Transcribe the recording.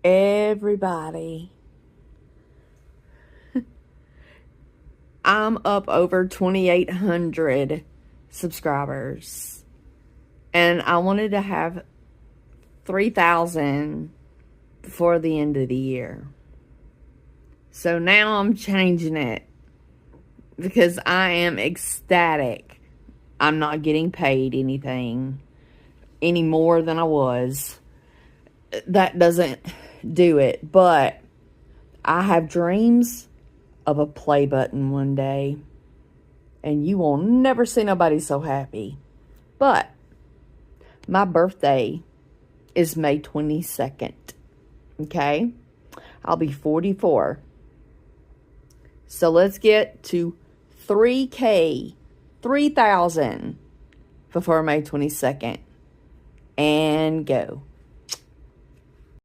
everybody. I'm up over 2,800 subscribers. And I wanted to have 3,000 before the end of the year. So now I'm changing it because I am ecstatic. I'm not getting paid anything any more than I was. That doesn't do it, but I have dreams of a play button one day, and you will never see nobody so happy. But my birthday is May 22nd, okay? I'll be 44. So let's get to 3K, 3,000 before May 22nd, and go.